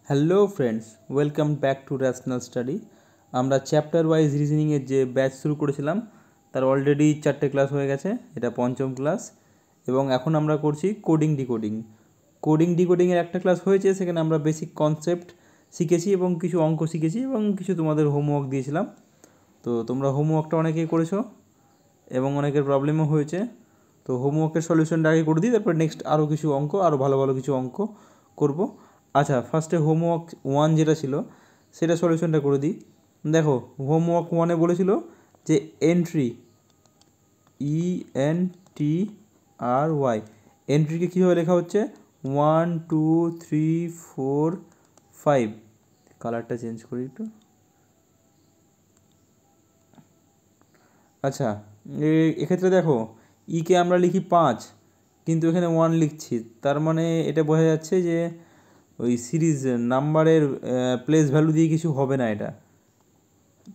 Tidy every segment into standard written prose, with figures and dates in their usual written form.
Hello friends, welcome back to rational study. আমরা chapter wise রিজনিংয়ের যে batch শুরু করেছিলাম তার অলরেডি 4টে ক্লাস হয়ে গেছে। এটা পঞ্চম ক্লাস এবং এখন আমরা করছি কোডিংয়ের একটা ক্লাস হয়েছে, সেখানে আমরা বেসিক কনসেপ্ট শিখেছি এবং কিছু অঙ্ক শিখেছি এবং কিছু তোমাদের হোমওয়ার্ক দিয়েছিলাম। তো তোমরা হোমওয়ার্কটা অনেকেই করেছো এবং অনেকের প্রবলেমও হয়েছে। তো হোমওয়ার্কের সলিউশনটা আগে করে দিই, তারপর নেক্সট আরও কিছু অঙ্ক, আরও ভালো ভালো কিছু অঙ্ক করব। আচ্ছা, ফার্স্টে হোমওয়ার্ক 1 যেটা ছিল সেটা সলিউশনটা করে দিই। দেখো, হোমওয়ার্ক 1-এ বলেছিল যে এন্ট্রি ENTRY এন্ট্রিকে কীভাবে লেখা হচ্ছে 1 2 3 4 5। কালারটা চেঞ্জ করি একটু। আচ্ছা, এক্ষেত্রে দেখো ইকে আমরা লিখি 5, কিন্তু এখানে 1 লিখছি, তার মানে এটা বোঝা যাচ্ছে যে ওই সিরিজ নাম্বারের প্লেস ভ্যালু দিয়ে কিছু হবে না এটা।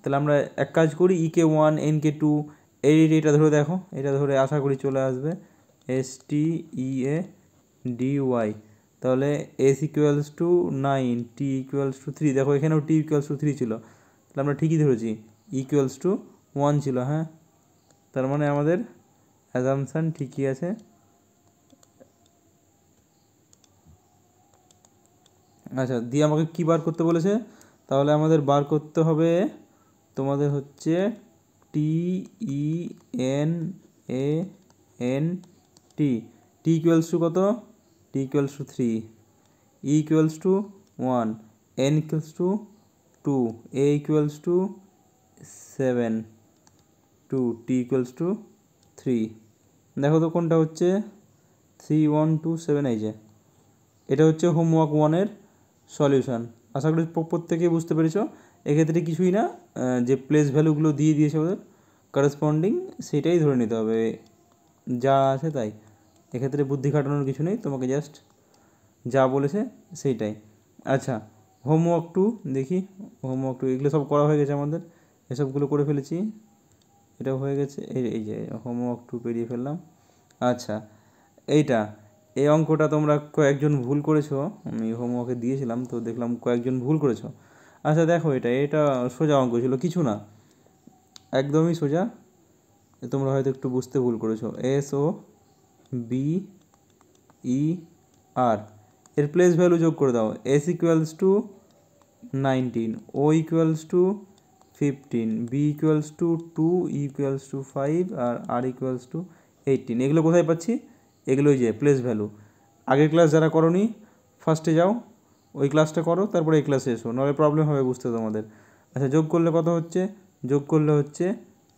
তাহলে আমরা এক কাজ করি, ইকে 1 এনকে 2 এটা ধরে দেখো, এটা ধরে আশা করি চলে আসবে STEADY। তাহলে S=9, T=3। দেখো এখানেও T=3 ছিল, তাহলে আমরা ঠিকই ধরেছি, E=1 ছিল। হ্যাঁ, তার মানে আমাদের অ্যাজাম্পশান ঠিকই আছে। আচ্ছা, দিয়ে আমাকে কী বার করতে বলেছে? তাহলে আমাদের বার করতে হবে, তোমাদের হচ্ছে TENANT। T=কত? T=3, E=1, N=2, A=7, 2, T=3। দেখো তো কোনটা হচ্ছে 3 1 2 7। এই যে এটা হচ্ছে হোমওয়ার্ক 1-এর সলিউশন। আশা করি প্রত্যেকেই বুঝতে পেরেছো। এক্ষেত্রে কিছুই না, যে প্লেস ভ্যালুগুলো দিয়ে দিয়েছে ওদের করেসপন্ডিং, সেটাই ধরে নিতে হবে, যা আছে তাই। এক্ষেত্রে বুদ্ধি খাটানোর কিছু নেই, তোমাকে জাস্ট যা বলেছে সেইটাই। আচ্ছা, হোমওয়ার্ক 2 দেখি। হোমওয়ার্ক 2 এগুলো সব করা হয়ে গেছে আমাদের, এসবগুলো করে ফেলেছি, এটাও হয়ে গেছে। এই যে হোমওয়ার্ক 2 পেরিয়ে ফেললাম। আচ্ছা, এই অঙ্কটা তোমরা কয়েকজন ভুল করেছো, আমি হোমওয়ার্কে দিয়েছিলাম তো দেখলাম কয়েকজন ভুল করেছো। আচ্ছা দেখো, এটা সোজা অঙ্ক ছিল, কিছু না, একদমই সোজা। তোমরা হয়তো একটু বুঝতে ভুল করেছো। SOBER এর প্লেস ভ্যালু যোগ করে দাও। S=19, O=15, B=2, E=5 আর R=18। এগুলো কোথায় পাচ্ছি? এগুলোই যে প্লেস ভ্যালু। আগের ক্লাস যারা করোনি, ফার্স্টে যাও, ওই ক্লাসটা করো, তারপরে এই ক্লাসে এসো, নাহলে প্রবলেম হবে বুঝতে তোমাদের। আচ্ছা, যোগ করলে কত হচ্ছে? যোগ করলে হচ্ছে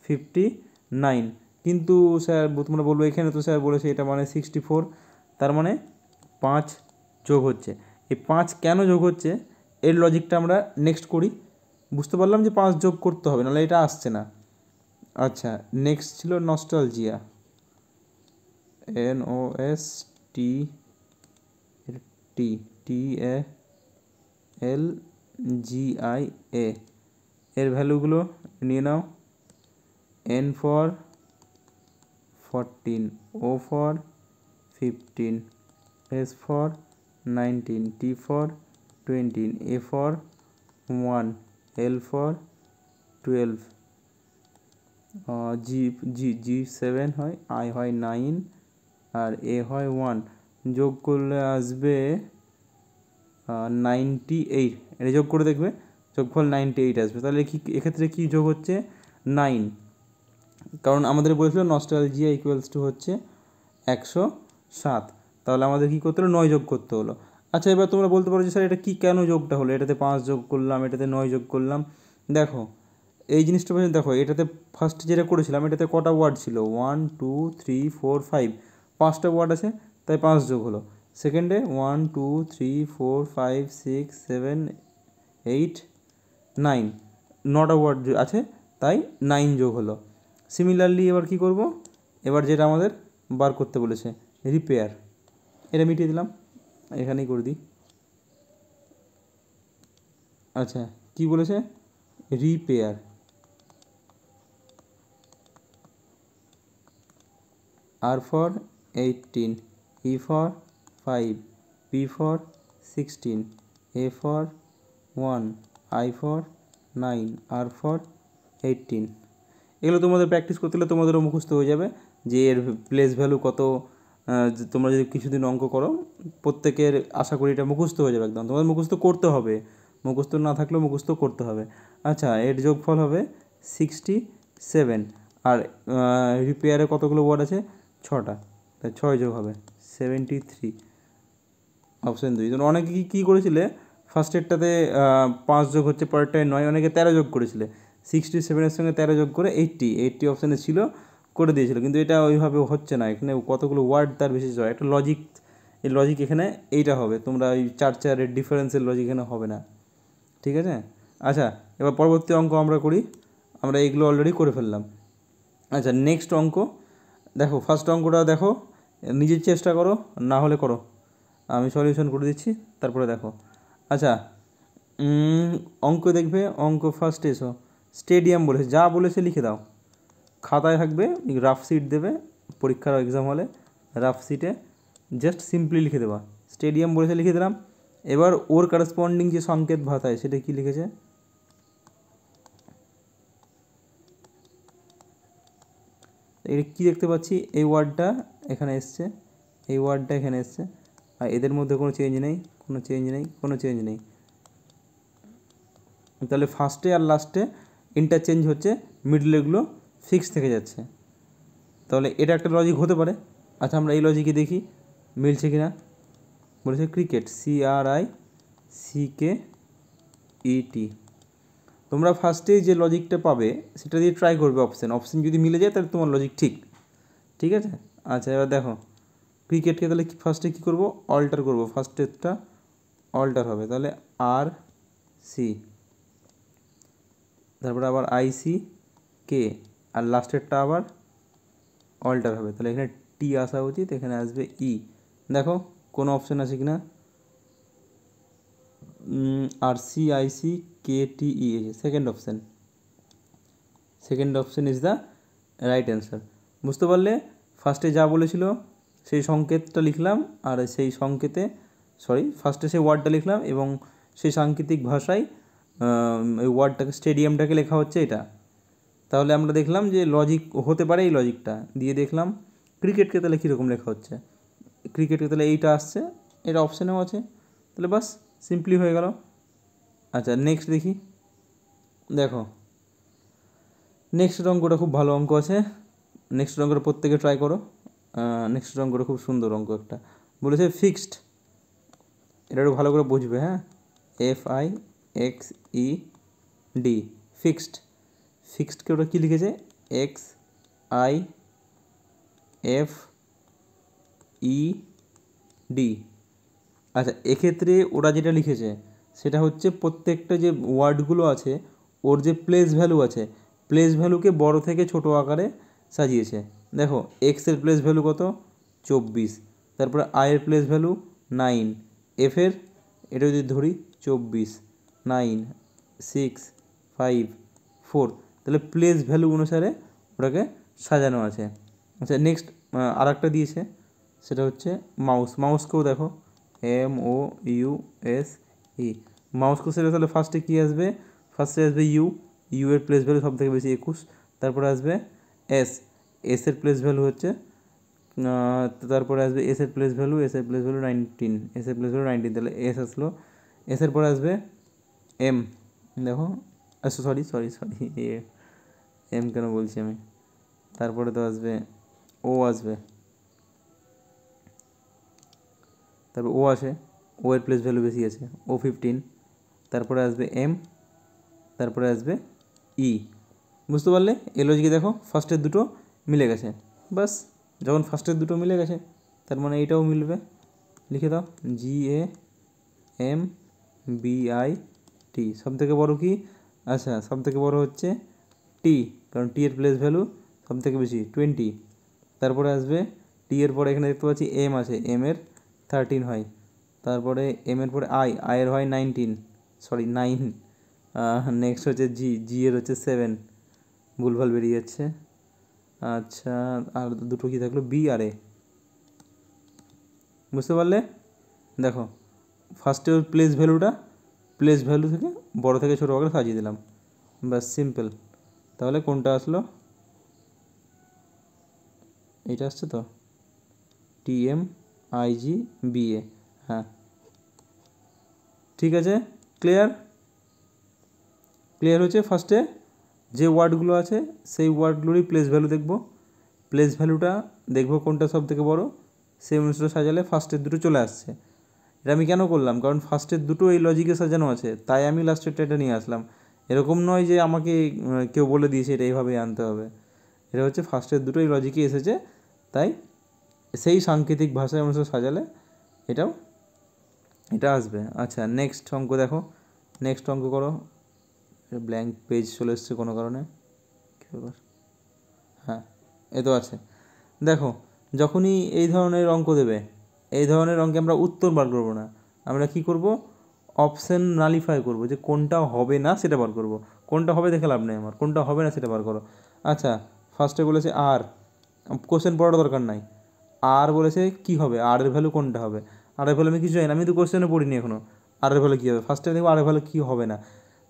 59। কিন্তু স্যার, তোমরা বলবো এখানে তো স্যার বলেছে এটা মানে 64, তার মানে 5 যোগ হচ্ছে। এই 5 কেন যোগ হচ্ছে এর লজিকটা আমরা নেক্সট করি। বুঝতে পারলাম যে 5 যোগ করতে হবে, নাহলে এটা আসছে না। আচ্ছা, নেক্সট ছিল নস্টালজিয়া, NOSTALGIA। এর ভ্যালুগুলো নিয়ে নাও। N for 14, O for 15, S for 19, T for 20, A for 1, L for 12, G7 হয়, I হয় 9 আর A হয় 1। যোগ করলে আসবে 98। এটা যোগ করে দেখবে, যোগফল 98 আসবে। তাহলে এক্ষেত্রে কী যোগ হচ্ছে? 9, কারণ আমাদের বলেছিল নস্টালজিয়া হচ্ছে 107। তাহলে আমাদের কী করতে হলো? 9 যোগ করতে হলো। আচ্ছা, এবার তোমরা বলতে পারো যে স্যার এটা কী কেন যোগটা হলো? এটাতে 5 যোগ করলাম, এটাতে 9 যোগ করলাম। দেখো এই জিনিসটা দেখো, এটাতে ফার্স্ট যেটা করেছিলাম এটাতে কটা ওয়ার্ড ছিল? 1 2 3 4 5, 5টা ওয়ার্ড আছে, তাই 5 যোগ হলো। সেকেন্ডে 1 2 3 4 5 6 7 8 9, 9টা ওয়ার্ড আছে, তাই 9 যোগ হলো। সিমিলারলি এবার কি করব? এবার যেটা আমাদের বার করতে বলেছে রিপেয়ার, এটা মিটিয়ে দিলাম, এখানেই করে দিই। আচ্ছা, কি বলেছে? Repair. R for 18, E for 5, P for 16, A for 1, I for 9, R for 18। এগুলো তোমাদের প্র্যাকটিস করতে হলে তোমাদেরও মুখস্থ হয়ে যাবে যে এর প্লেস ভ্যালু কত। তোমরা যদি কিছুদিন অঙ্ক করো প্রত্যেকের আশা করি এটা মুখস্থ হয়ে যাবে একদম। তোমাদের মুখস্থ করতে হবে, মুখস্থ না থাকলেও মুখস্থ করতে হবে। আচ্ছা, এর যোগফল হবে 67। আর রিপেয়ারে কতগুলো ওয়ার্ড আছে? 6টা, তাই 6 যোগ হবে 73। অপশান 2। তোমরা অনেকে কী করেছিলে, ফার্স্টেরটাতে 5 যোগ হচ্ছে, পরেরটায় 9, অনেকে 13 যোগ করেছিলে। 67-এর সঙ্গে 13 যোগ করে 80 অপশানে ছিল, করে দিয়েছিল। কিন্তু এটা ওইভাবে হচ্ছে না, এখানে কতগুলো ওয়ার্ড তার বিশেষ হয়, একটা লজিক, এই লজিক এখানে এইটা হবে। তোমরা ওই 4-4-এর ডিফারেন্সের লজিক এখানে হবে না, ঠিক আছে? আচ্ছা, এবার পরবর্তী অঙ্ক আমরা করি। আমরা এইগুলো অলরেডি করে ফেললাম। আচ্ছা, নেক্সট অঙ্ক দেখো। ফার্স্ট অঙ্কটা দেখো, নিজের চেষ্টা করো, না হলে করো, আমি সলিউশন করে দিচ্ছি, তারপরে দেখো। আচ্ছা, অঙ্ক দেখবে, অঙ্ক ফার্স্ট এসো। স্টেডিয়াম বলেছে, যা বলেছে লিখে দাও। খাতায় থাকবে, রাফ সিট দেবে পরীক্ষার এক্সাম হলে, রাফ সিটে জাস্ট সিম্পলি লিখে দেবা। স্টেডিয়াম বলেছে, লিখে দিলাম। এবার ওর কারেসপন্ডিং যে সংকেত ভাষায় সেটা কি লিখেছে, এটা কী দেখতে পাচ্ছি, এই ওয়ার্ডটা এখানে এসছে, এই ওয়ার্ডটা এখানে এসছে, আর এদের মধ্যে কোনো চেঞ্জ নেই, কোনো চেঞ্জ নেই, কোনো চেঞ্জ নেই। তাহলে ফার্স্টে আর লাস্টে ইন্টারচেঞ্জ হচ্ছে, মিডলেগুলো ফিক্স থেকে যাচ্ছে। তাহলে এটা একটা লজিক হতে পারে। আচ্ছা, আমরা এই লজিকে দেখি মিলছে কি না। বলেছে ক্রিকেট, CRICKET। তোমরা ফার্স্টেই যে লজিকটা পাবে সেটা দিয়ে ট্রাই করবে অপশান যদি মিলে যায় তাহলে তোমার লজিক ঠিক, ঠিক আছে? আচ্ছা, এবার দেখো ক্রিকেটকে তাহলে ফার্স্টে কী করবো, অল্টার করবো। ফার্স্টেরটা অল্টার হবে, তাহলে RC, তারপরে আবার ICK, আর লাস্টেরটা আবার অল্টার হবে, তাহলে এখানে T আসা উচিত, এখানে আসবে E। দেখো কোনো অপশান আছে কি না, RCICKTE, second option, second option is the right answer. বুঝতে পারলে? ফার্স্টে যা বলেছিল সেই সংকেতটা লিখলাম, আর সেই সংকেতে ফার্স্টে সেই ওয়ার্ডটা লিখলাম এবং সেই সাংকেতিক ভাষায় ওই ওয়ার্ডটাকে, স্টেডিয়ামটাকে লেখা হচ্ছে এটা। তাহলে আমরা দেখলাম যে লজিক হতে পারে, এই লজিকটা দিয়ে দেখলাম। ক্রিকেটকে তাহলে কীরকম লেখা হচ্ছে, ক্রিকেটকে তাহলে এইটা আসছে, এটা অপশানেও আছে, তাহলে বাস সিম্পলি হয়ে গেল। আচ্ছা, নেক্সট দেখি। দেখো নেক্সট অঙ্কটা খুব ভালো অঙ্ক আছে, নেক্সট অঙ্কটা প্রত্যেকে ট্রাই করো। নেক্সট অঙ্কটা খুব সুন্দর অঙ্ক একটা বলেছে, ফিক্সড। এটা একটু ভালো করে বুঝবে, হ্যাঁ, FIXED, ফিক্সড। ফিক্সডকে ওটা কী লিখেছে, XIFED। আচ্ছা, এক্ষেত্রে ওরা যেটা লিখেছে সেটা হচ্ছে প্রত্যেকটা যে ওয়ার্ডগুলো আছে ওর যে প্লেস ভ্যালু আছে, প্লেস ভ্যালুকে বড় থেকে ছোট আকারে সাজিয়েছে। দেখো এক্সের প্লেস ভ্যালু কত, 24, তারপরে আয়ের প্লেস ভ্যালু 9, এফের এটা যদি ধরি 24, 9, 6, 5, 4, তাহলে প্লেস ভ্যালু অনুসারে ওটাকে সাজানো আছে। আচ্ছা, নেক্সট আর একটা দিয়েছে, সেটা হচ্ছে মাউস। মাউসকেও দেখো MOUSE, মাউসকে সেটা তাহলে ফার্স্টে কী আসবে, ফার্স্টে আসবে ইউ এর প্লেস ভ্যালু সব থেকে বেশি 21, তারপরে আসবে এসের প্লেস ভ্যালু হচ্ছে, তারপরে আসবে এসের প্লেস ভ্যালু 19, এসের প্লেস ভ্যালু 19, তাহলে এস আসলো। এসের পরে আসবে এম, দেখো, আচ্ছা সরি এম কেন বলছি আমি, তারপরে তো আসবে ও, আসবে, তারপর ও আসে, ও এর প্লেস ভ্যালু বেশি আছে, O15, তারপরে আসবে এম, তারপরে আসবে ই। বুঝতে পারলে? এই লজিকে দেখো ফার্স্টের দুটো মিলে গেছে, বাস। যখন ফার্স্টের দুটো মিলে গেছে তার মানে এইটাও মিলবে, লিখে দাও GAMBIT। সব থেকে বড়ো কি, আচ্ছা সব থেকে বড়ো হচ্ছে টি, কারণ টি এর প্লেস ভ্যালু সব থেকে বেশি 20, তারপরে আসবে টি এর পরে এখানে দেখতে পাচ্ছি এম আছে, এম এর 13 হয়, তারপরে এম এর পরে আয়ের হয় 9, নেক্সট হচ্ছে জি এর হচ্ছে 7, ভুলভাল বেরিয়ে যাচ্ছে। আচ্ছা, আর দুটো কি থাকলো, বি আর এ। বুঝতে পারলে? দেখো ফার্স্টে ওই প্লেস ভ্যালু থেকে বড় থেকে ছোটো আকারে সাজিয়ে দিলাম, ব্যাস সিম্পল। তাহলে কোনটা আসলো, এইটা আসছে তো, TMIGBA, হ্যাঁ ঠিক আছে। ক্লিয়ার হচ্ছে। ফার্স্টে যে ওয়ার্ডগুলো আছে সেই ওয়ার্ডগুলোরই প্লেস ভ্যালু দেখব, প্লেস ভ্যালুটা দেখব কোনটা সব থেকে বড়ো, সেই অনুসারে সাজালে ফার্স্টের দুটো চলে আসছে। এটা আমি কেন করলাম, কারণ ফার্স্টের দুটো এই লজিকে সাজানো আছে, তাই আমি লাস্টেরটা এটা নিয়ে আসলাম। এরকম নয় যে আমাকে কেউ বলে দিয়েছে এটা এইভাবেই আনতে হবে, এটা হচ্ছে ফার্স্টের দুটো এই লজিকে এসেছে, তাই সেই সাংকেতিক ভাষায় অনুসারে সাজালে এটা আসবে। আচ্ছা নেক্সট অঙ্ক দেখো, নেক্সট অঙ্ক করো। ব্ল্যাঙ্ক পেজ চলে এসছে কোনো কারণে, কী ব্যাপার, হ্যাঁ এ তো আছে। দেখো যখনই এই ধরনের অঙ্ক দেবে, এই ধরনের অঙ্কে আমরা উত্তর বার করবো না, আমরা কি করব, অপশান নালিফাই করব, যে কোনটা হবে না সেটা বার করব। কোনটা হবে দেখে লাভ নেই আমার, কোনটা হবে না সেটা বার করো। আচ্ছা ফার্স্টে বলেছে আর, কোশ্চেন পড়ার দরকার নাই, আর বলেছে কি হবে, আর এর ভ্যালু কোনটা হবে, আর এর ভ্যালু আমি কিছু জানি না, আমি তো কোশ্চেনে পড়িনি এখনও, আর এর ভ্যালু কী হবে। ফার্স্টে দেখো আর এর ভ্যালু কী হবে না,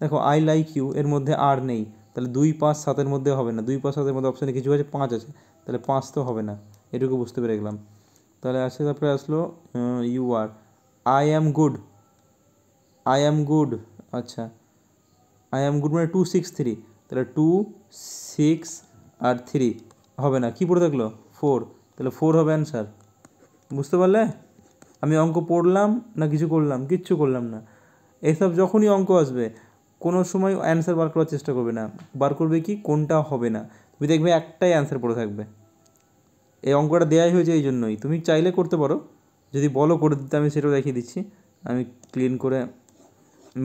দেখো আই লাইক ইউ এর মধ্যে আর নেই, তাহলে 2, 5, 7 মধ্যে হবে না, 2, 5, 7 মধ্যে অপশানে কিছু আছে, 5 আছে, তাহলে 5 তো হবে না, এটুকু বুঝতে পেরে গেলাম। তাহলে আসছে, তারপরে আসলো you are, I am good, আচ্ছা আই অ্যাম গুড মানে 2, 6, 3, তাহলে 2, 6 আর 3 হবে না, কী পড়ে থাকলো 4, তাহলে 4 হবে অ্যান্সার। বুঝতে পারলে, আমি অঙ্ক পড়লাম না কিছু করলাম, কিচ্ছু করলাম না। এসব যখনই অঙ্ক আসবে কোনো সময় অ্যান্সার বার করার চেষ্টা করবে না, বার করবে কি কোনটা হবে না, তুমি দেখবে একটাই অ্যান্সার পড়ে থাকবে। এই অঙ্কটা দেওয়াই হয়েছে এই জন্যই, তুমি চাইলে করতে পারো, যদি বলো করে দিতে আমি সেটাও দেখিয়ে দিচ্ছি। আমি ক্লিন করে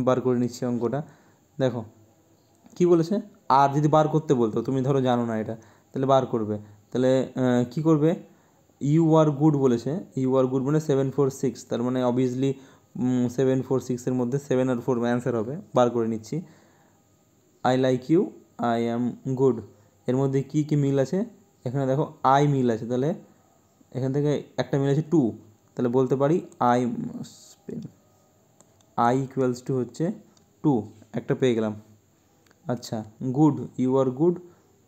বার করে নিচ্ছি অঙ্কটা। দেখো কি বলেছে, আর যদি বার করতে বলতো, তুমি ধরো জানো না এটা, তাহলে বার করবে, তাহলে কি করবে, ইউ আর গুড বলেছে, ইউ আর গুড মানে 7, 4, 6, তার মানে অবভিয়াসলি 7, 4, 6-এর মধ্যে 7 আর 4 অ্যান্সার হবে, বার করে নিচ্ছি। I like you, I am good, এর মধ্যে কী কী মিল আছে, এখানে দেখো আই মিল আছে, তাহলে এখান থেকে একটা মিল আছে 2, তাহলে বলতে পারি আই ইকুয়ালস টু হচ্ছে 2, একটা পেয়ে গেলাম। আচ্ছা গুড, ইউ আর গুড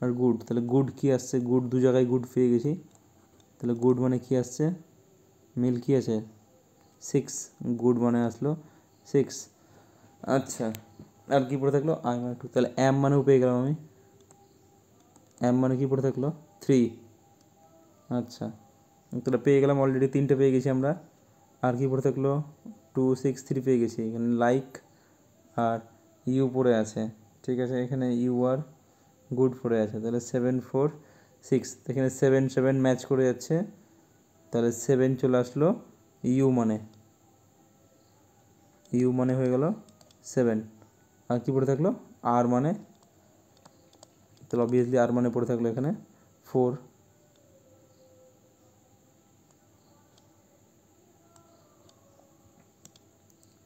আর গুড, তাহলে গুড কী আসছে, গুড দু জায়গায় গুড পেয়ে গেছি, তাহলে গুড মানে কী আসছে, মিল কী আছে 6, গুড মানে আসলো 6। আচ্ছা আর কী পড়ে থাকলো, আই মানে 2, তাহলে অ্যাম মানেও পেয়ে গেলাম আমি, অ্যাম মানে কী পড়ে থাকলো 3। আচ্ছা তাহলে পেয়ে গেলাম, অলরেডি 3টে পেয়ে গেছি আমরা। আর কী পড়ে থাকলো 2, 6, 3 পেয়ে গেছি, এখানে লাইক আর ইউ পড়ে আছে, ঠিক আছে, এখানে ইউ আর গুড পড়ে আছে, তাহলে 7, 4, 6, এখানে 7, 7 ম্যাচ করে যাচ্ছে, তাহলে 7 চলে আসলো, ইউ মানে হয়ে গেল 7। আর কী পড়ে থাকলো আর মানে, তাহলে অবভিয়াসলি আর মানে পড়ে থাকলো এখানে 4।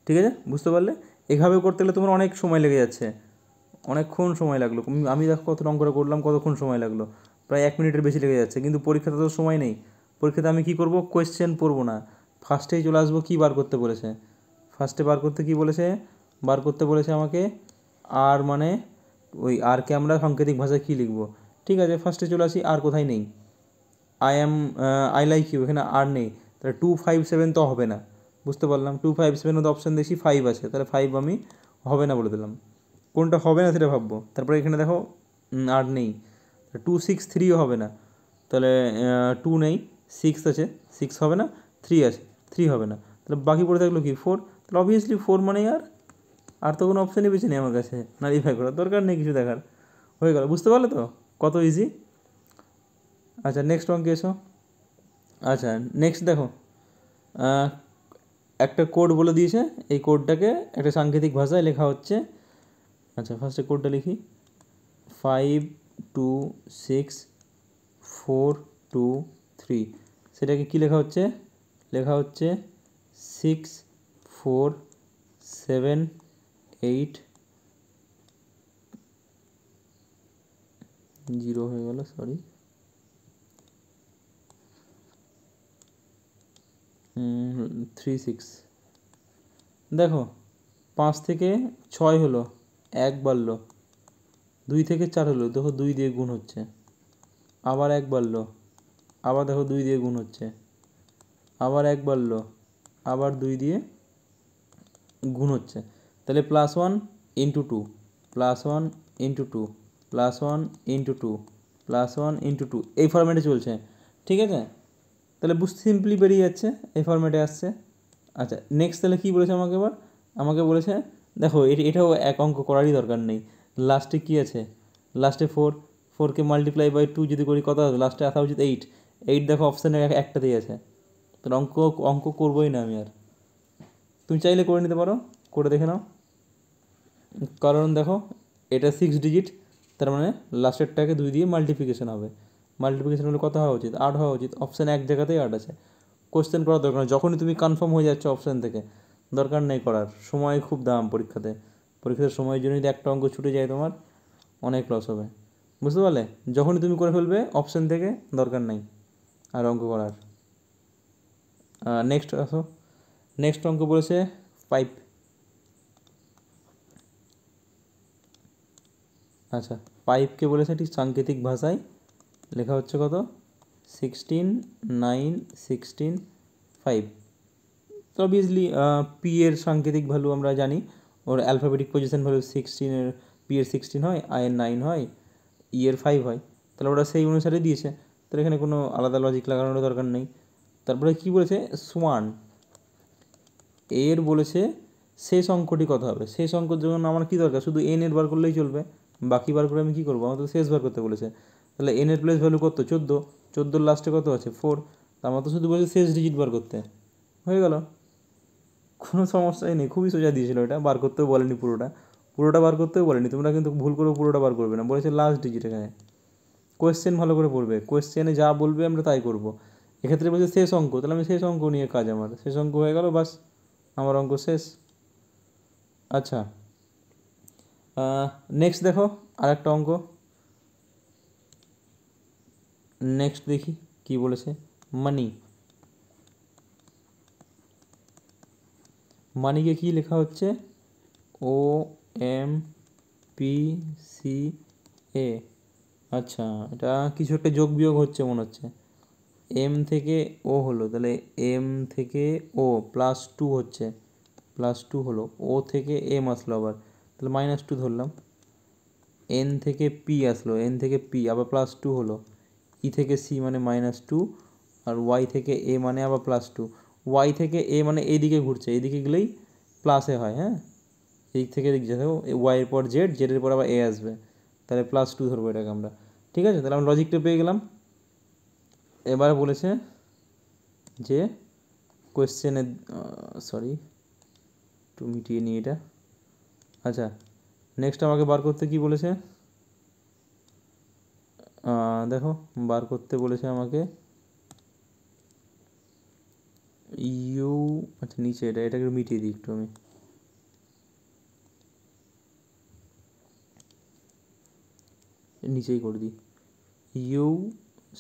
ঠিক আছে, বুঝতে পারলে, এভাবে করতে গেলে তোমার অনেক সময় লেগে যাচ্ছে, অনেকক্ষণ সময় লাগলো। আমি দেখো কত অঙ্কটা করলাম, কতক্ষণ সময় লাগলো, প্রায় 1 মিনিটের বেশি লেগে যাচ্ছে, কিন্তু পরীক্ষাতে তো সময় নেই। পরীক্ষাতে আমি কী করব, কোয়েশ্চেন পড়বো না, ফার্স্টেই চলে আসবো, কী বার করতে বলেছে, ফার্স্টে বার করতে কী বলেছে, বার করতে বলেছে আমাকে আর মানে, ওই আরকে আমরা সাংকেতিক ভাষায় কী লিখবো, ঠিক আছে ফার্স্টে চলে আসি, আর কোথায় নেই, আই লাইক ইউ, এখানে আর নেই, তাহলে 2, 5, 7 তো হবে না। বুঝতে পারলাম, 2, 5, 7 মধ্যে অপশান দেখি 5 আছে, তাহলে 5 আমি হবে না বলে দিলাম। কোনটা হবে না সেটা ভাববো, তারপরে এখানে দেখো আর নেই, 2, 6, 3ও হবে না, তাহলে 2 নেই, 6 আছে, 6 হবে না, 3 আছে, 3 হবে না, তাহলে বাকি পড়ে থাকলো কি 4, তাহলে অবভিয়াসলি 4 মানে আর তো কোনো অপশানই বেশি নেই আমার কাছে, নালিফাই করার দরকার নেই কিছু দেখার, হয়ে গেল। বুঝতে পারলে তো কত ইজি। আচ্ছা নেক্সট অঙ্কে এসো। আচ্ছা নেক্সট দেখো, একটা কোড বলে দিয়েছে, এই কোডটাকে একটা সাংকেতিক ভাষায় লেখা হচ্ছে। আচ্ছা ফার্স্টে কোডটা লিখি, 5, 2, 6, 4, 2, 3, সেটাকে কী লেখা হচ্ছে, লেখা হচ্ছে 6, 4, 7, 8, 0 হয়ে গেল, সরি, 3, 6, দেখো 5 থেকে 6 হলো, 1 বাড়লো, 2 থেকে 4 হলো, দেখো 2 দিয়ে গুণ হচ্ছে, আবার 1 বাড়লো, আবার দেখো 2 দিয়ে গুণ হচ্ছে, আবার 1 বাড়লো, আবার 2 দিয়ে গুণ হচ্ছে। তাহলে +1 × 2, +1 × 2, +1 × 2, +1 × 2, এই ফরম্যাটে চলছে। ঠিক আছে, তাহলে বুঝতে সিম্পলি বেরিয়ে যাচ্ছে, এই ফরম্যাটে আসছে। আচ্ছা নেক্সট তাহলে কী বলেছে আমাকে এবার, আমাকে বলেছে দেখো এটাও এক অঙ্ক করারই দরকার নেই, লাস্টে কী আছে, লাস্টে 4কে মাল্টিপ্লাই বাই 2 যদি করি কত হবে, লাস্টে আসা উচিত 8 দেখো অপশানে একটাতেই আছে, তাহলে অঙ্ক করবোই না আমি আর। তুমি চাইলে করে নিতে পারো, করে দেখে নাও, কারণ দেখো এটা 6 ডিজিট, তার মানে লাস্টেরটাকে 2 দিয়ে মাল্টিপ্লিকেশন হবে, মাল্টিপ্লিকেশন হলে কত হওয়া উচিত, 8 হওয়া উচিত, অপশান এক জায়গাতেই 8 আছে। কোশ্চেন করার দরকার নেই, যখনই তুমি কনফার্ম হয়ে যাচ্ছ অপশান থেকে, দরকার নেই করার, সময় খুব দাম পরীক্ষাতে, পরীক্ষার সময়ের জন্য যদি একটা অঙ্ক ছুটে যায় তোমার অনেক লস হবে, বুঝতে পারলে? যখনই তুমি করে ফেলবে অপশান থেকে, দরকার নেই আর অঙ্ক করার। নেক্সট আসো, নেক্সট অঙ্ক বলেছে পাইপ। আচ্ছা পাইপকে বলেছে একটি সাংকেতিক ভাষায় লেখা হচ্ছে কত, 16 9 16 5। তো অবভিয়াসলি পি এর সাংকেতিক ভ্যালু আমরা জানি, ওর অ্যালফাবেটিক পজিশন ভ্যালু 16-এর, পি এর 16 হয়, আই এর 9 হয়, ই এর 5 হয়, তাহলে ওরা সেই অনুসারে দিয়েছে, তাহলে এখানে কোনো আলাদা লজিক লাগানোর দরকার নেই। তারপরে কী বলেছে, সোয়ান এর বলেছে শেষ অঙ্কটি কত হবে, শেষ অঙ্কের জন্য আমার কী দরকার, শুধু এন এর বার করলেই চলবে, বাকি বার করে আমি কী করবো, আমার তো শেষ বার করতে বলেছে, তাহলে এন এর প্লেস ভ্যালু কত, 14, 14-র লাস্টে কত আছে 4, তার মতো শুধু বলেছে শেষ ডিজিট বার করতে, হয়ে গেল, কোনো সমস্যাই নেই, খুবই সোজা দিয়েছিল, এটা বার করতেও বলেনি, পুরোটা বার করতেও বলেনি, তোমরা কিন্তু ভুল করে পুরোটা বার করবে না, বলেছে লাস্ট ডিজিট। এখানে কোয়েশ্চেন ভালো করে পড়বে, কোয়েশ্চেনে যা বলবে আমরা তাই করব, এক্ষেত্রে বলছে শেষ অঙ্ক, তাহলে আমি শেষ অঙ্ক নিয়ে কাজ, আমার শেষ অঙ্ক হয়ে গেল, বাস আমার অঙ্ক শেষ। আচ্ছা নেক্সট দেখো আরেকটা অঙ্ক, নেক্সট দেখি কি বলেছে, মানি। মানিকে কি লেখা হচ্ছে, ও এম পি সি এ। আচ্ছা এটা কিছু একটা যোগ বিয়োগ হচ্ছে মনে হচ্ছে, এম থেকে ও হলো, তাহলে এম থেকে ও +2 হচ্ছে, +2 হলো, ও থেকে এম আসলো আবার, তাহলে -2 ধরলাম, এন থেকে পি আসলো, এন থেকে পি আবার +2 হলো, ই থেকে সি মানে -2, আর ওয়াই থেকে এ মানে আবার +2, ওয়াই থেকে এ মানে এইদিকে ঘুরছে, এইদিকে গেলেই প্লাসে হয়, হ্যাঁ এদিক থেকে এদিক যাবে, ওয়াইয়ের পর জেড, জেডের পর আবার এ আসবে, তাহলে +2 ধরবো এটাকে আমরা, ঠিক আছে, তাহলে আমরা লজিকটা পেয়ে গেলাম। এবার বলেছে যে কোয়েশ্চেনের, সরি একটু মিটিয়ে নিই এটা। আচ্ছা নেক্সট আমাকে বার করতে কি বলেছে, দেখো বার করতে বলেছে আমাকে ইউ, আচ্ছা নিচে এটাকে মিটিয়ে দিই একটু আমি, নিচেই করে দিই, ইউ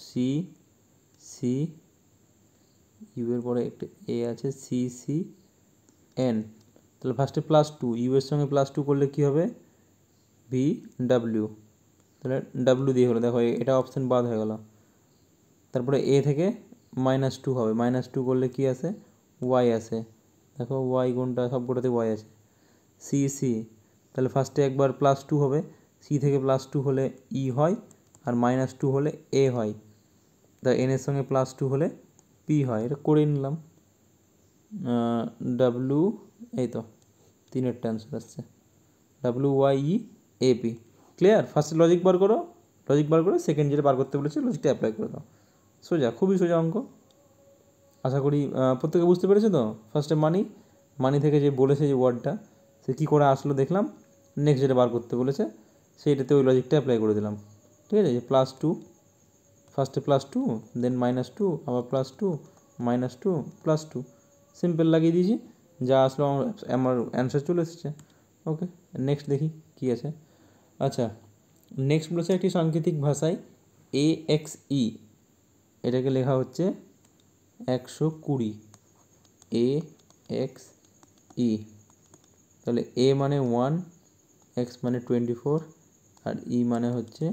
সি সি, ইউ এর পরে একটা এ আছে, সি সি এন, তাহলে ফার্স্টে +2, ইউ এর সঙ্গে +2 করলে কী হবে, ভি ডাব্লিউ, তাহলে ডাব্লিউ দিয়ে হলো, দেখো এটা অপশান বাদ হয়ে গেল, তারপরে এ থেকে -2 হবে, -2 করলে কি আসে, ওয়াই আসে, দেখো ওয়াই কোনটা, সবকটাতে ওয়াই আছে, সি সি, তাহলে ফার্স্টে একবার +2 হবে, সি থেকে +2 হলে ই হয়, আর -2 হলে এ হয়, তা এন এর সঙ্গে +2 হলে পি হয়, এটা করে নিলাম, ডাব্লু, এই তো 3-এরটা অ্যান্সার আসছে, WYEAP, ক্লিয়ার? ফার্স্টে লজিক বার করো, লজিক বার করে সেকেন্ড যেটা বার করতে বলেছে লজিকটা অ্যাপ্লাই করে দাও, সোজা, খুবই সোজা অঙ্ক, আশা করি প্রত্যেকে বুঝতে পেরেছে তো। ফার্স্টে মানি, মানি থেকে যে বলেছে যে ওয়ার্ডটা, সে কী করে আসলো দেখলাম, নেক্সট যেটা বার করতে বলেছে সেইটাতে ওই লজিকটা অ্যাপ্লাই করে দিলাম, ঠিক আছে, যে +2, ফার্স্টে +2, দেন -2, আবার +2, -2, +2, সিম্পল লাগিয়ে দিয়েছি, যা আসলো আমার অ্যান্সার চলে এসেছে। ওকে নেক্সট দেখি কী আছে। আচ্ছা নেক্সট বলেছে একটি সাংকেতিক ভাষায় AXE, এটাকে লেখা হচ্ছে 120, AXE, তাহলে এ মানে 1, এক্স মানে 24 আর ই মানে হচ্ছে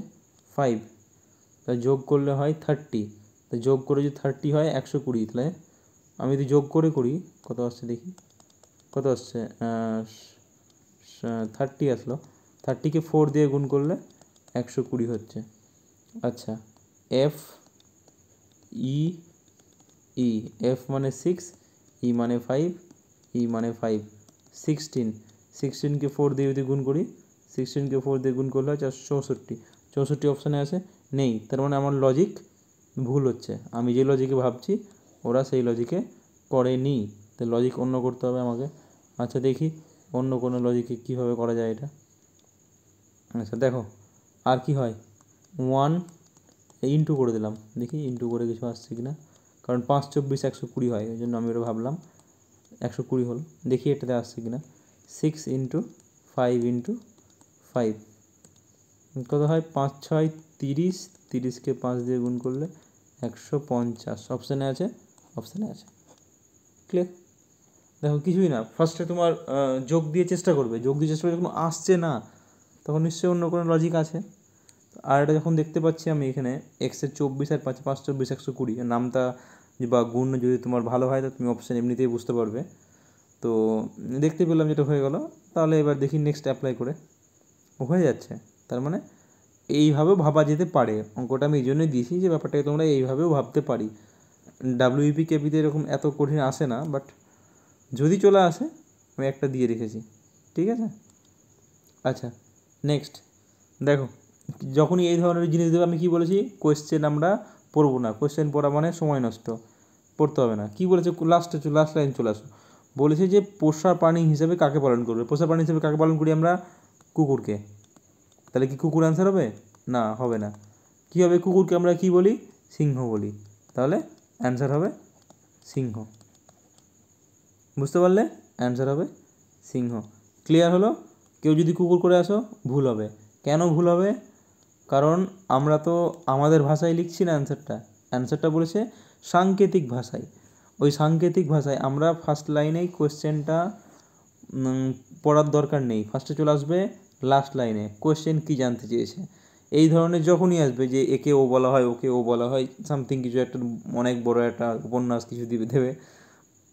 5। তাহলে যোগ করলে হয় 30। তো যোগ করে যদি 30 হয় 120, তাহলে আমি যদি যোগ করে করি কত আসছে দেখি, কত আসছে 30 আসলো। 30কে 4 দিয়ে গুণ করলে 120 হচ্ছে। আচ্ছা, এফ ই ই, এফ মানে 6, ই মানে 5, ই মানে 5, 16। 16কে 4 দিয়ে যদি গুণ করি, 16কে 4 দিয়ে গুণ করলে হচ্ছে 64। 64 অপশানে আছে, নেই। তার মানে আমার লজিক ভুল হচ্ছে, আমি যে লজিকে ভাবছি ওরা সেই লজিকে করেনি, তো লজিক অন্য করতে হবে আমাকে। আচ্ছা দেখি অন্য কোনো লজিকে কীভাবে করা যায় এটা। আচ্ছা দেখো আর কি হয়, 1 ইন্টু করে দিলাম, দেখি ইন্টু করে কিছু আসছে কি না, কারণ 5 24 120 হয়, ওই জন্য আমি ওটা ভাবলাম 120 হলো। দেখি এটাতে আসছে কি না, 6 ইন্টু 5 ইন্টু 5 কত হয়, 5 6 30, 30কে 5 দিয়ে গুণ করলে 150। অপশানে আছে, অপশানে আছে। ক্লিয়ার? দেখো কিছুই না, ফার্স্টে তোমার যোগ দিয়ে চেষ্টা করবে, যোগ দিয়ে চেষ্টা করে যখন আসছে না তখন নিশ্চয়ই অন্য কোনো লজিক আছে। আর এটা যখন দেখতে পাচ্ছি আমি এখানে এক্সের 24 আর 5 5 24 120, নামটা বা গুণ যদি তোমার ভালো হয় তো তুমি অপশান এমনিতেই বুঝতে পারবে। তো দেখতে পেলাম যেটা হয়ে গেল, তাহলে এবার দেখি নেক্সট অ্যাপ্লাই করে হয়ে যাচ্ছে। তার মানে এইভাবেও ভাবা যেতে পারে, অঙ্কটা আমি এই জন্যই দিয়েছি যে ব্যাপারটাকে তোমরা এইভাবেও ভাবতে পারি। ডাব্লিউপি কেপিতে এরকম এত কঠিন আসে না, বাট যদি চলে আসে আমি একটা দিয়ে রেখেছি, ঠিক আছে। আচ্ছা নেক্সট দেখো, যখনই এই ধরনের জিনিস দেবে আমি কি বলেছি, কোয়েশ্চেন আমরা পড়বো না, কোয়েশ্চেন পড়া মানে সময় নষ্ট, পড়তে হবে না। কি বলেছে লাস্ট লাইন চলে আসো, বলেছে যে পোষা প্রাণী হিসেবে কাকে পালন করবে, পোষা প্রাণী হিসেবে কাকে পালন করি আমরা, কুকুরকে। তাহলে কি কুকুর অ্যান্সার হবে? না, হবে না। কী হবে, কুকুরকে আমরা কি বলি, সিংহ বলি, তাহলে অ্যান্সার হবে সিংহ। বুঝতে পারলে, অ্যান্সার হবে সিংহ। ক্লিয়ার হলো? কেউ যদি কুকুর করে আসো ভুল হবে। কেন ভুল হবে? কারণ আমরা তো আমাদের ভাষায় লিখছি না অ্যান্সারটা, অ্যান্সারটা বলেছে সাংকেতিক ভাষায়। ওই সাংকেতিক ভাষায় আমরা ফার্স্ট লাইনেই কোয়েশ্চেনটা পড়ার দরকার নেই, ফার্স্টে চলে আসবে লাস্ট লাইনে কোয়েশ্চেন কী জানতে চেয়েছে। এই ধরনের যখনই আসবে যে একে ও বলা হয়, ওকে ও বলা হয়, সামথিং কিছু একটা অনেক বড় একটা উপন্যাস কিছু দেবে,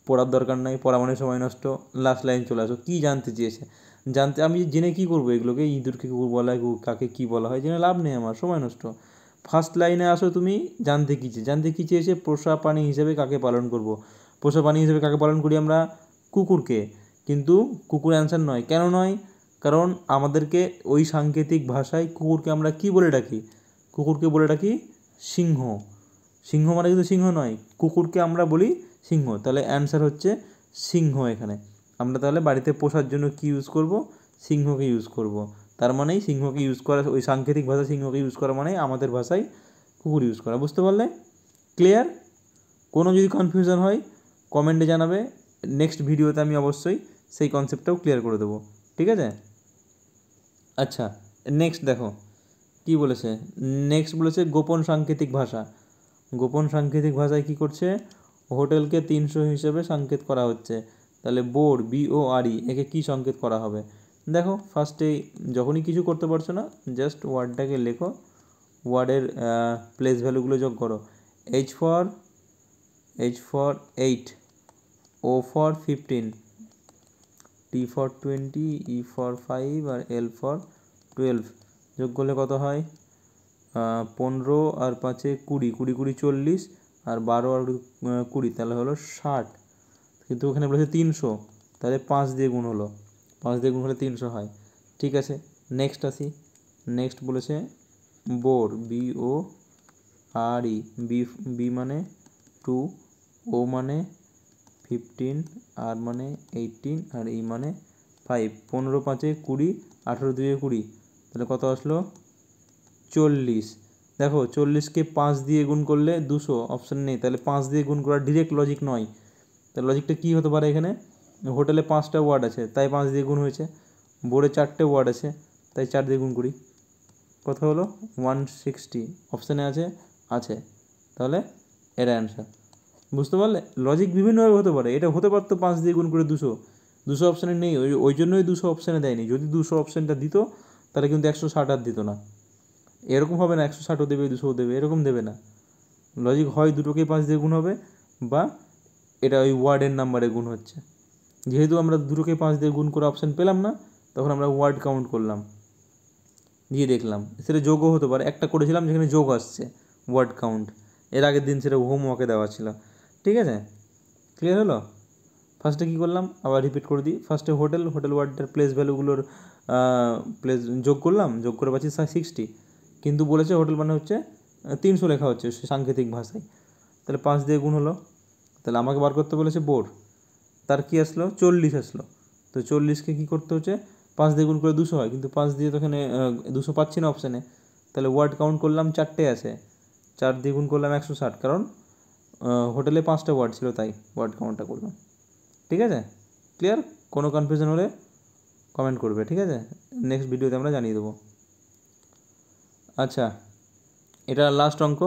পড়ার দরকার নাই, পড়া মানে সময় নষ্ট। লাস্ট লাইন চলে আসো, কী জানতে চেয়েছে, জানতে আমি জেনে কী করবো এগুলোকে, ইঁদুরকে কুকুর বলা হয়, কাকে কী বলা হয়, জেনে লাভ নেই, আমার সময় নষ্ট। ফার্স্ট লাইনে আসো তুমি, জানতে কী চেয়েছে, জানতে কী চেয়েছে, পোষা প্রাণী হিসেবে কাকে পালন করব। পোষা প্রাণী হিসেবে কাকে পালন করি আমরা, কুকুরকে। কিন্তু কুকুর অ্যান্সার নয়, কেন নয়? কারণ আমাদেরকে ওই সাংকেতিক ভাষায় কুকুরকে আমরা কি বলে ডাকি, কুকুরকে বলে ডাকি সিংহ। সিংহ মানে কিন্তু সিংহ নয়, কুকুরকে আমরা বলি সিংহ, তাহলে অ্যান্সার হচ্ছে সিংহ। এখানে আমরা তাহলে বাড়িতে পোষার জন্য কি ইউজ করব, সিংহকে ইউজ করব। তার মানেই সিংহকে ইউজ করা, ওই সাংকেতিক ভাষা সিংহকে ইউজ করা মানে আমাদের ভাষায় কুকুর ইউজ করা। বুঝতে পারলে? ক্লিয়ার? কোনো যদি কনফিউশন হয় কমেন্টে জানাবে, নেক্সট ভিডিওতে আমি অবশ্যই সেই কনসেপ্টটাও ক্লিয়ার করে দেবো, ঠিক আছে। আচ্ছা নেক্সট দেখো কি বলেছে, নেক্সট বলেছে গোপন সাংকেতিক ভাষা। গোপন সাংকেতিক ভাষায় কি করছে, হোটেলকে 300 হিসেবে সংকেত করা হচ্ছে, তাহলে বোর BORE একে কী সংকেত করা হবে। দেখো ফার্স্টে যখনই কিছু করতে পারছো না জাস্ট ওয়ার্ডটাকে লেখো, ওয়ার্ডের প্লেস ভ্যালুগুলো যোগ করো। H for 8, O for 15, T for 20, E for 5 R L for 12। যোগ করলে কত হয়, 15 আর 5 20, 20 20 40 আর 12 আর 20, তাহলে হলো 60। কিন্তু ওখানে বলেছে 300, তাহলে 5 দিয়ে গুণ হলো, 5 দিয়ে গুণ হলে 300 হয়। ঠিক আছে নেক্সট আসি, নেক্সট বলেছে বোর BORE, বি মানে 2, ও মানে 15, আর মানে 18 আর ই মানে 5। 15 5 20, 18 2 20, তাহলে কত আসলো 40। দেখো 40কে 5 দিয়ে গুণ করলে 200, অপশান নেই, তাহলে 5 দিয়ে গুণ করা ডিরেক্ট লজিক নয়। তাহলে লজিকটা কী হতে পারে, এখানে হোটেলে 5টা ওয়ার্ড আছে তাই 5 দিয়ে গুণ হয়েছে, বোর্ডে 4টে ওয়ার্ড আছে তাই 4 দিয়ে গুণ করি, কত হলো 160। অপশানে আছে, আছে, তাহলে এটা অ্যান্সার। বুঝতে পারলে, লজিক বিভিন্নভাবে হতে পারে, এটা হতে পারতো 5 দিয়ে গুণ করে 200, 200 অপশানে নেই, ওই জন্যই 200 অপশানে দেয়নি। যদি 200 অপশানটা দিত তাহলে কিন্তু 160 আর দিত না। এরকম হবে না 160ও দেবে 200ও দেবে, এরকম দেবে না। লজিক হয় দুটোকেই 5 দিয়ে গুণ হবে, বা এটা ওই ওয়ার্ডের নাম্বারে গুণ হচ্ছে। যেহেতু আমরা দুটোকে 5 দিয়ে গুণ করে অপশান পেলাম না, তখন আমরা ওয়ার্ড কাউন্ট করলাম, দিয়ে দেখলাম। সেটা যোগও হতে পারে, একটা করেছিলাম যেখানে যোগ আসছে ওয়ার্ড কাউন্ট, এর আগের দিন সেটা হোমওয়ার্কে দেওয়া ছিল। ঠিক আছে, ক্লিয়ার হলো? ফার্স্টে কী করলাম আবার রিপিট করে দিই। ফার্স্টে হোটেল ওয়ার্ডটার প্লেস ভ্যালুগুলোর প্লেস যোগ করলাম, যোগ করে পাচ্ছি 60, কিন্তু বলেছে হোটেল মানে হচ্ছে 300 লেখা হচ্ছে সাংকেতিক ভাষায়, তাহলে 5 দিয়ে গুণ হলো। তাহলে আমাকে বার করতে বলেছে বোর, তার কী আসলো 40 আসলো। তো 40কে কী করতে হচ্ছে 5 দিয়ে গুণ করে 200 হয়, কিন্তু 5 দিয়ে তো এখানে 200 পাচ্ছি না অপশানে। তাহলে ওয়ার্ড কাউন্ট করলাম 4টে আছে, 4 দিয়ে গুণ করলাম 160, কারণ হোটেলে 5টা ওয়ার্ড ছিল তাই ওয়ার্ড কাউন্টটা করলাম। ঠিক আছে, ক্লিয়ার? কোনো কনফিউশন হলে কমেন্ট করবে, ঠিক আছে? নেক্সট ভিডিওতে আমরা জানিয়ে দেবো। আচ্ছা, এটা লাস্ট অঙ্ক।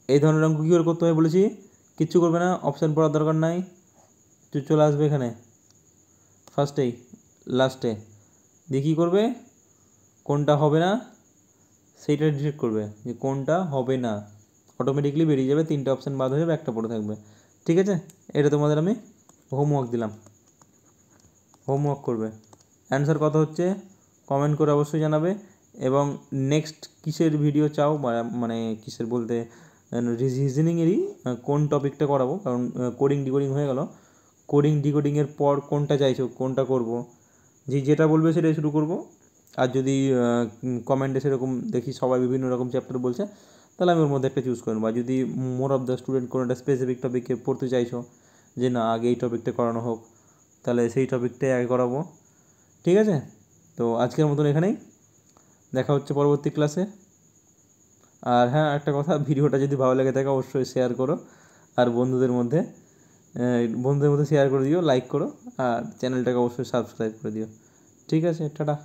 এই ধরনের অঙ্ক কী করে করতে হয় বলেছি, কিচ্ছু করবে না, অপশান পড়ার দরকার নাই, চলে আসবে এখানে ফার্স্টেই লাস্টে, দিয়ে কী করবে কোনটা হবে না সেইটা ডিটেক্ট করবে, যে কোনটা হবে না, অটোমেটিকলি বেরিয়ে যাবে, 3টে অপশান বাদ হয়ে যাবে, একটা পড়ে থাকবে। ঠিক আছে, এটা তোমাদের আমি হোমওয়ার্ক দিলাম, হোমওয়ার্ক করবে। অ্যান্সার কত হচ্ছে কমেন্ট করে অবশ্যই জানাবে, এবং নেক্সট কিসের ভিডিও চাও, মানে কিসের বলতে রিজনিংয়েরই কোন টপিকটা করাবো, কারণ কোডিং ডিকোডিং হয়ে গেল, কোডিং ডিকোডিংয়ের পর কোনটা চাইছো, কোনটা করব, যেটা বলবে সেটাই শুরু করব। আর যদি কমেন্টে সেরকম দেখি সবাই বিভিন্ন রকম চ্যাপ্টার বলছে, তাহলে আমি ওর মধ্যে একটা চুজ করবো। বা যদি মোর অফ দ্য স্টুডেন্ট কোনো একটা স্পেসিফিক টপিকে পড়তে চাইছো, যে না আগে এই টপিকটা করানো হোক, তাহলে সেই টপিকটাই আগে করাবো। ঠিক আছে, তো আজকের মতন এখানেই, দেখা হচ্ছে পরবর্তী ক্লাসে। আর হ্যাঁ, একটা কথা, ভিডিওটা যদি ভালো লেগে থাকে অবশ্যই শেয়ার করো, আর বন্ধুদের মধ্যে শেয়ার করে দিও, লাইক করো, আর চ্যানেলটাকে অবশ্যই সাবস্ক্রাইব করে দিও। ঠিক আছে, টাটা।